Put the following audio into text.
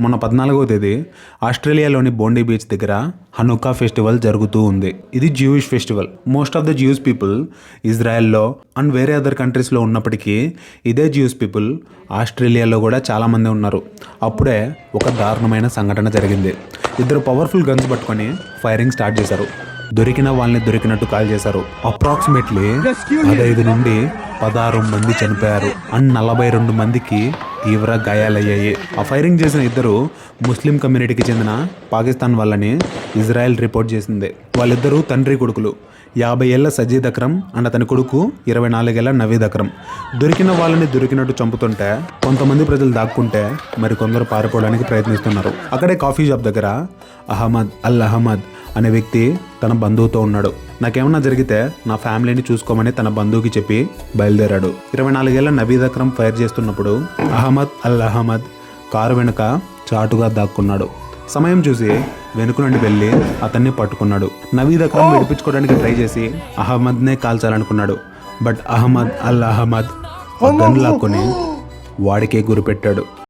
మొన్న 14వ తేదీ ఆస్ట్రేలియాలోని బోండీ బీచ్ దగ్గర హనుకా ఫెస్టివల్ జరుగుతూ ఉంది. ఇది Jewish festival. Most of the Jews people ఇజ్రాయెల్లో అండ్ వేరే అదర్ కంట్రీస్లో ఉన్నప్పటికీ ఇదే జ్యూస్ పీపుల్ ఆస్ట్రేలియాలో కూడా చాలామంది ఉన్నారు. అప్పుడే ఒక దారుణమైన సంఘటన జరిగింది. ఇద్దరు పవర్ఫుల్ గన్స్ పట్టుకొని ఫైరింగ్ స్టార్ట్ చేశారు. దొరికిన వాళ్ళని దొరికినట్టు కాల్ చేశారు. అప్రాక్సిమేట్లీ 15 నుండి 16 మంది చనిపోయారు అండ్ 42 మందికి తీవ్ర గాయాలయ్యాయి. ఆ ఫైరింగ్ చేసిన ఇద్దరు ముస్లిం కమ్యూనిటీకి చెందిన పాకిస్తాన్ వాళ్ళని ఇజ్రాయెల్ రిపోర్ట్ చేసింది. వాళ్ళిద్దరూ తండ్రి కొడుకులు. 50 ఏళ్ల సజీద్ అక్రమ్ అండ్ అతని కొడుకు 24 ఏళ్ల నవీద్ అక్రమ్. దొరికిన వాళ్ళని దొరికినట్టు చంపుతుంటే కొంతమంది ప్రజలు దాక్కుంటే మరికొందరు పారిపోవడానికి ప్రయత్నిస్తున్నారు. అక్కడే కాఫీ షాప్ దగ్గర అహ్మద్ అనే వ్యక్తి తన బంధువుతో ఉన్నాడు. నాకేమన్నా జరిగితే నా ఫ్యామిలీని చూసుకోమని తన బంధువుకి చెప్పి బయలుదేరాడు. 24 ఏళ్ల నవీద్ అక్రమ్ ఫైర్ చేస్తున్నప్పుడు అహ్మద్ కారు వెనుక చాటుగా దాక్కున్నాడు. సమయం చూసి వెనుక నుండి వెళ్ళి అతన్ని పట్టుకున్నాడు. నవీద్ అక్రమ్ విడిపించుకోవడానికి ట్రై చేసి అహ్మద్నే కాల్చాలనుకున్నాడు. బట్ అహ్మద్ గన్ లాక్కొని వాడికే గురిపెట్టాడు.